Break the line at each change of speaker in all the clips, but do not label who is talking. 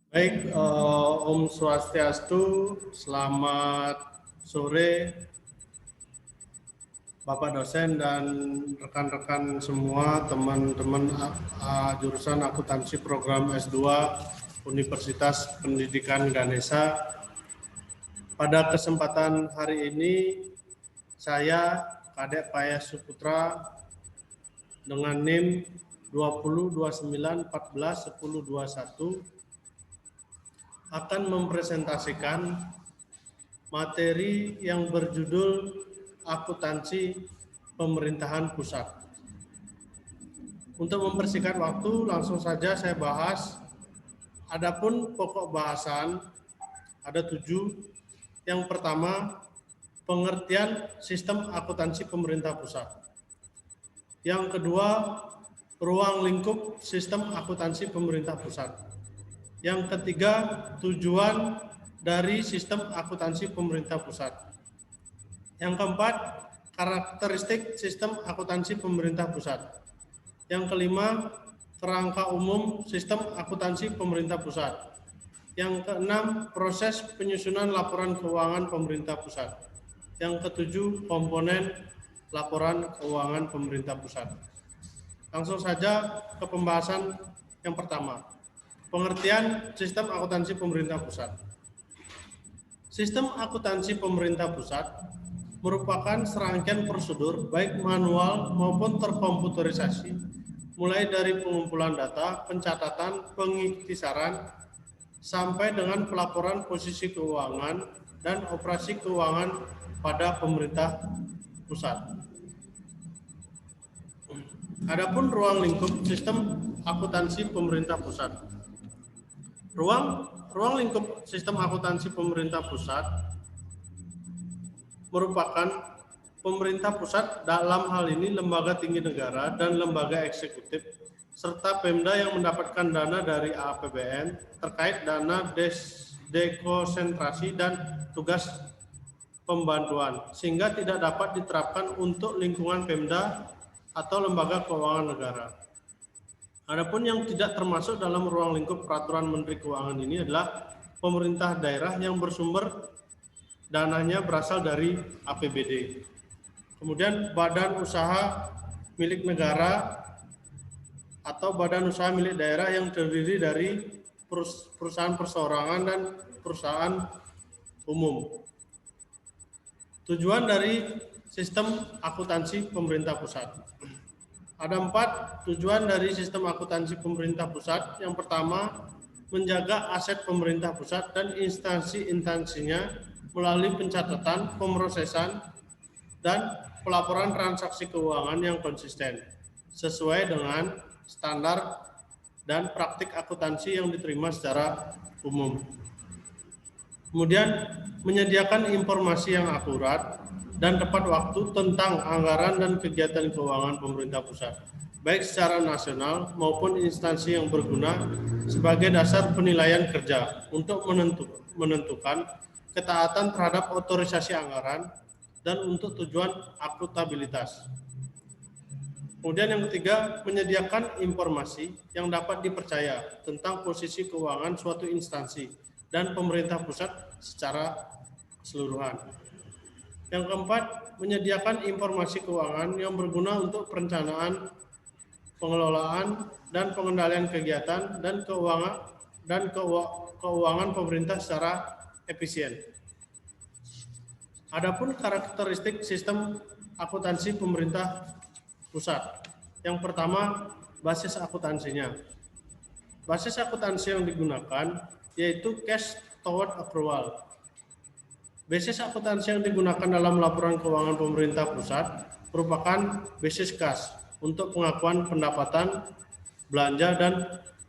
Baik, Om Swastiastu, selamat sore Bapak dosen dan rekan-rekan semua, teman-teman jurusan akuntansi program S2 Universitas Pendidikan Ganesha. Pada kesempatan hari ini, saya Kadek Payas Suputra dengan NIM 2029141021 akan mempresentasikan materi yang berjudul akuntansi pemerintahan pusat. Untuk mempersingkat waktu, langsung saja saya bahas. Adapun pokok bahasan ada 7. Yang pertama, pengertian sistem akuntansi pemerintah pusat. Yang kedua, ruang lingkup sistem akuntansi pemerintah pusat. Yang ketiga, tujuan dari sistem akuntansi pemerintah pusat. Yang keempat, karakteristik sistem akuntansi pemerintah pusat. Yang kelima, kerangka umum sistem akuntansi pemerintah pusat. Yang keenam, proses penyusunan laporan keuangan pemerintah pusat. Yang ketujuh, komponen laporan keuangan pemerintah pusat. Langsung saja ke pembahasan yang pertama. Pengertian sistem akuntansi pemerintah pusat. Sistem akuntansi pemerintah pusat merupakan serangkaian prosedur baik manual maupun terkomputerisasi, mulai dari pengumpulan data, pencatatan, pengiktisaran, sampai dengan pelaporan posisi keuangan dan operasi keuangan pada pemerintah pusat. Adapun ruang lingkup sistem akuntansi pemerintah pusat. Ruang lingkup sistem akuntansi pemerintah pusat merupakan pemerintah pusat, dalam hal ini lembaga tinggi negara dan lembaga eksekutif, serta Pemda yang mendapatkan dana dari APBN terkait dana dekonsentrasi dan tugas pembantuan, sehingga tidak dapat diterapkan untuk lingkungan Pemda atau lembaga keuangan negara. Adapun yang tidak termasuk dalam ruang lingkup peraturan Menteri Keuangan ini adalah pemerintah daerah yang bersumber dananya berasal dari APBD. Kemudian badan usaha milik negara atau badan usaha milik daerah yang terdiri dari perusahaan perseorangan dan perusahaan umum. Tujuan dari sistem akuntansi pemerintah pusat. Ada 4 tujuan dari sistem akuntansi pemerintah pusat. Yang pertama, menjaga aset pemerintah pusat dan instansi-instansinya melalui pencatatan, pemrosesan, dan pelaporan transaksi keuangan yang konsisten, sesuai dengan standar dan praktik akuntansi yang diterima secara umum. Kemudian, menyediakan informasi yang akurat dan tepat waktu tentang anggaran dan kegiatan keuangan pemerintah pusat, baik secara nasional maupun instansi yang berguna sebagai dasar penilaian kerja untuk menentukan ketaatan terhadap otorisasi anggaran dan untuk tujuan akuntabilitas. Kemudian yang ketiga, menyediakan informasi yang dapat dipercaya tentang posisi keuangan suatu instansi dan pemerintah pusat secara keseluruhan. Yang keempat, menyediakan informasi keuangan yang berguna untuk perencanaan, pengelolaan, dan pengendalian kegiatan dan keuangan pemerintah secara efisien. Adapun karakteristik sistem akuntansi pemerintah pusat. Yang pertama, basis akuntansinya. Basis akuntansi yang digunakan yaitu cash toward accrual. Basis akuntansi yang digunakan dalam laporan keuangan pemerintah pusat merupakan basis kas untuk pengakuan pendapatan, belanja, dan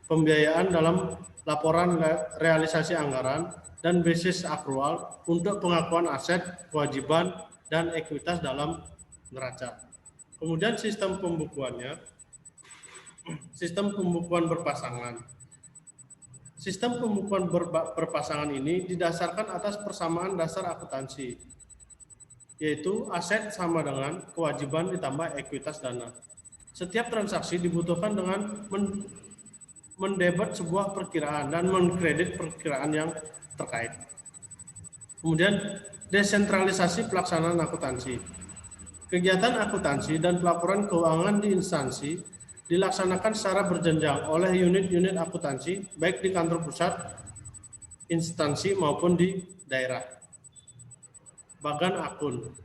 pembiayaan dalam laporan realisasi anggaran, dan basis akrual untuk pengakuan aset, kewajiban, dan ekuitas dalam neraca. Kemudian sistem pembukuannya, sistem pembukuan berpasangan. Sistem pembukuan berpasangan ini didasarkan atas persamaan dasar akuntansi, yaitu aset sama dengan kewajiban ditambah ekuitas dana. Setiap transaksi dibutuhkan dengan mendebet sebuah perkiraan dan mengkredit perkiraan yang terkait. Kemudian desentralisasi pelaksanaan akuntansi. Kegiatan akuntansi dan pelaporan keuangan di instansi dilaksanakan secara berjenjang oleh unit-unit akuntansi baik di kantor pusat, instansi maupun di daerah. Bagan akun.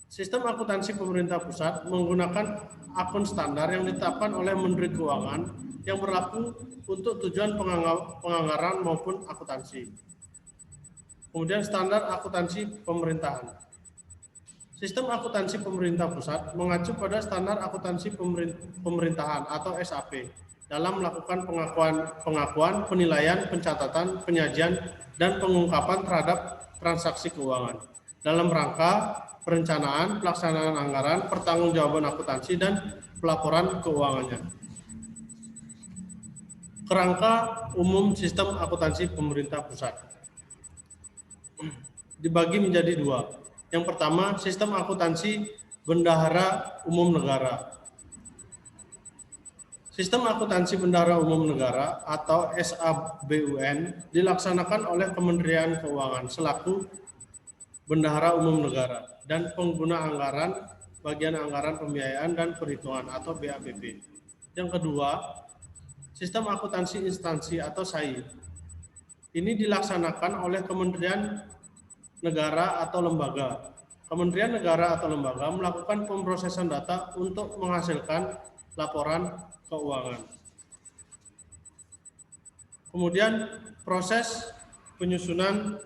Sistem akuntansi pemerintah pusat menggunakan akun standar yang ditetapkan oleh Menteri Keuangan yang berlaku untuk tujuan penganggaran maupun akuntansi. Kemudian standar akuntansi pemerintahan. Sistem akuntansi pemerintah pusat mengacu pada standar akuntansi pemerintahan atau SAP dalam melakukan pengakuan, penilaian, pencatatan, penyajian, dan pengungkapan terhadap transaksi keuangan dalam rangka perencanaan, pelaksanaan anggaran, pertanggungjawaban akuntansi, dan pelaporan keuangannya. Kerangka umum sistem akuntansi pemerintah pusat dibagi menjadi dua. Yang pertama, sistem akuntansi bendahara umum negara. Sistem akuntansi bendahara umum negara atau SABUN dilaksanakan oleh Kementerian Keuangan selaku bendahara umum negara dan pengguna anggaran, bagian anggaran pembiayaan dan perhitungan atau BAPP. Yang kedua, sistem akuntansi instansi atau SAI. Ini dilaksanakan oleh Kementerian negara atau lembaga. Kementerian negara atau lembaga melakukan pemrosesan data untuk menghasilkan laporan keuangan. Kemudian proses penyusunan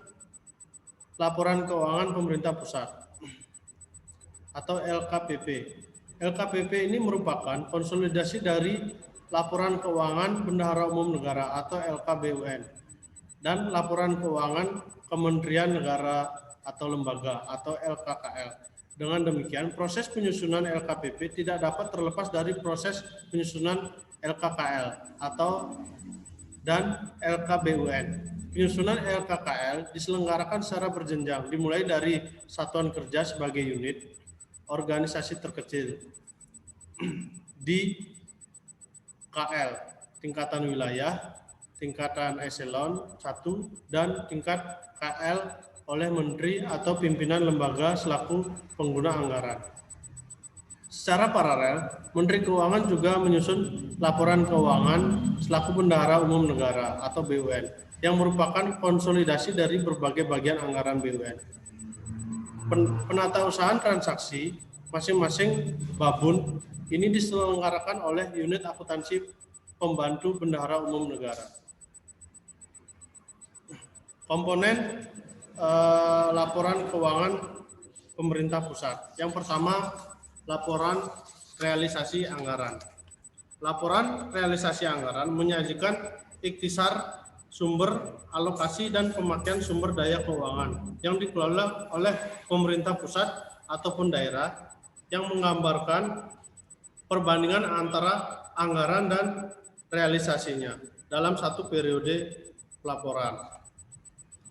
laporan keuangan pemerintah pusat atau LKPP. LKPP ini merupakan konsolidasi dari laporan keuangan bendahara umum negara atau LKBUN dan laporan keuangan Kementerian Negara atau lembaga atau LKKL. Dengan demikian, proses penyusunan LKPP tidak dapat terlepas dari proses penyusunan LKKL dan LKBUN. Penyusunan LKKL diselenggarakan secara berjenjang, dimulai dari satuan kerja sebagai unit, organisasi terkecil di KL, tingkatan wilayah, tingkatan eselon 1, dan tingkat KL oleh menteri atau pimpinan lembaga selaku pengguna anggaran. Secara paralel, Menteri Keuangan juga menyusun laporan keuangan selaku bendahara umum negara atau BUN yang merupakan konsolidasi dari berbagai bagian anggaran BUN. Penatausahaan transaksi masing-masing babun ini diselenggarakan oleh unit akuntansi pembantu bendahara umum negara. Komponen laporan keuangan pemerintah pusat. Yang pertama, laporan realisasi anggaran. Laporan realisasi anggaran menyajikan ikhtisar sumber, alokasi, dan pemakaian sumber daya keuangan yang dikelola oleh pemerintah pusat ataupun daerah yang menggambarkan perbandingan antara anggaran dan realisasinya dalam satu periode pelaporan.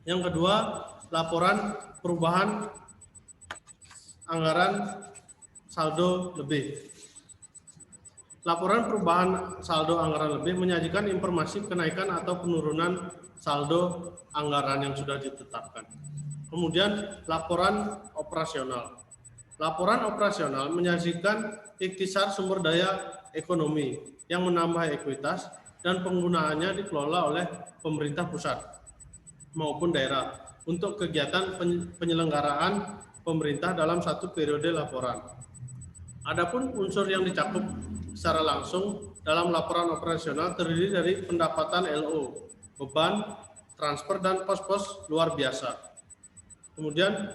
Yang kedua, laporan perubahan anggaran saldo lebih. Laporan perubahan saldo anggaran lebih menyajikan informasi kenaikan atau penurunan saldo anggaran yang sudah ditetapkan. Kemudian laporan operasional. Laporan operasional menyajikan ikhtisar sumber daya ekonomi yang menambah ekuitas dan penggunaannya dikelola oleh pemerintah pusat maupun daerah untuk kegiatan penyelenggaraan pemerintah dalam satu periode laporan. Adapun unsur yang dicakup secara langsung dalam laporan operasional terdiri dari pendapatan LO, beban, transfer, dan pos-pos luar biasa. Kemudian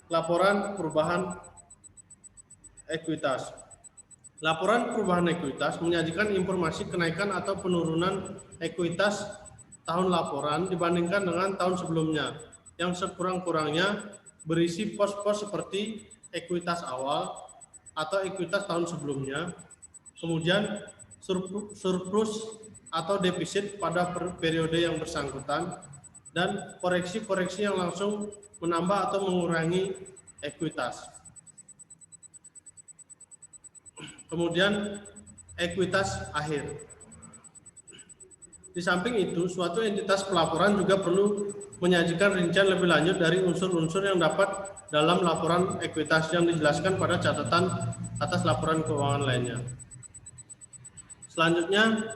laporan perubahan ekuitas. Laporan perubahan ekuitas menyajikan informasi kenaikan atau penurunan ekuitas tahun laporan dibandingkan dengan tahun sebelumnya, yang sekurang-kurangnya berisi pos-pos seperti ekuitas awal atau ekuitas tahun sebelumnya, kemudian surplus atau defisit pada periode yang bersangkutan, dan koreksi-koreksi yang langsung menambah atau mengurangi ekuitas. Kemudian ekuitas akhir. Di samping itu, suatu entitas pelaporan juga perlu menyajikan rincian lebih lanjut dari unsur-unsur yang dapat dalam laporan ekuitas yang dijelaskan pada catatan atas laporan keuangan lainnya. Selanjutnya,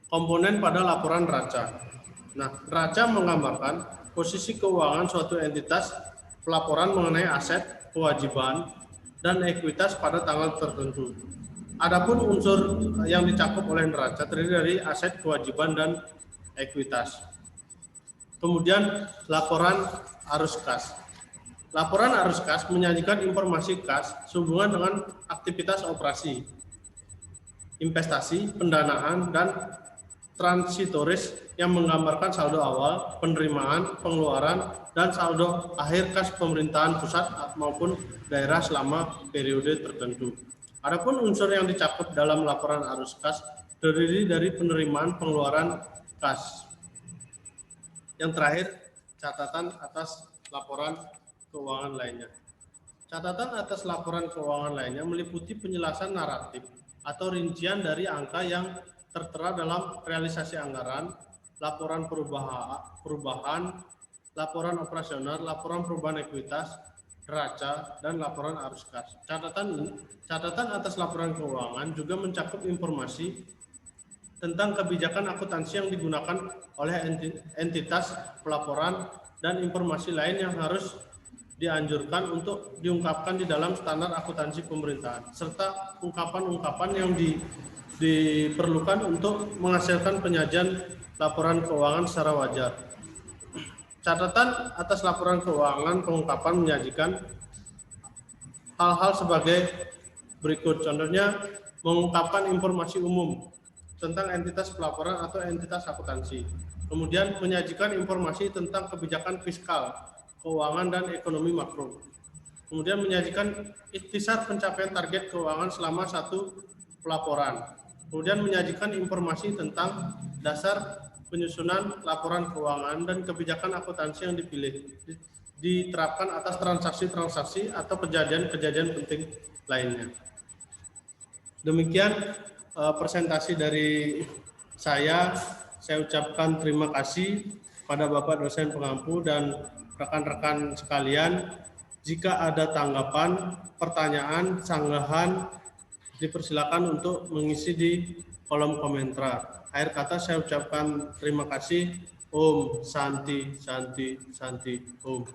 komponen pada laporan neraca. Nah, neraca menggambarkan posisi keuangan suatu entitas pelaporan mengenai aset, kewajiban, dan ekuitas pada tanggal tertentu. Adapun unsur yang dicakup oleh neraca terdiri dari aset, kewajiban, dan ekuitas. Kemudian laporan arus kas. Laporan arus kas menyajikan informasi kas sehubungan dengan aktivitas operasi, investasi, pendanaan, dan transitoris yang menggambarkan saldo awal, penerimaan, pengeluaran, dan saldo akhir kas pemerintahan pusat maupun daerah selama periode tertentu. Adapun unsur yang dicakup dalam laporan arus kas terdiri dari penerimaan pengeluaran kas. Yang terakhir, catatan atas laporan keuangan lainnya. Catatan atas laporan keuangan lainnya meliputi penjelasan naratif atau rincian dari angka yang tertera dalam realisasi anggaran, laporan perubahan, laporan operasional, laporan perubahan ekuitas, neraca, dan laporan arus kas. Catatan atas laporan keuangan juga mencakup informasi tentang kebijakan akuntansi yang digunakan oleh entitas pelaporan dan informasi lain yang harus dianjurkan untuk diungkapkan di dalam standar akuntansi pemerintahan, serta ungkapan-ungkapan yang diperlukan untuk menghasilkan penyajian laporan keuangan secara wajar. Catatan atas laporan keuangan pengungkapan menyajikan hal-hal sebagai berikut. Contohnya, mengungkapkan informasi umum tentang entitas pelaporan atau entitas akuntansi. Kemudian menyajikan informasi tentang kebijakan fiskal, keuangan, dan ekonomi makro. Kemudian menyajikan ikhtisar pencapaian target keuangan selama satu pelaporan. Kemudian menyajikan informasi tentang dasar penyusunan laporan keuangan dan kebijakan akuntansi yang diterapkan atas transaksi-transaksi atau kejadian-kejadian penting lainnya. Demikian presentasi dari saya ucapkan terima kasih pada Bapak dosen pengampu dan rekan-rekan sekalian. Jika ada tanggapan, pertanyaan, sanggahan, dipersilakan untuk mengisi di kolom komentar. Akhir kata saya ucapkan terima kasih. Om Santi Santi Santi Om.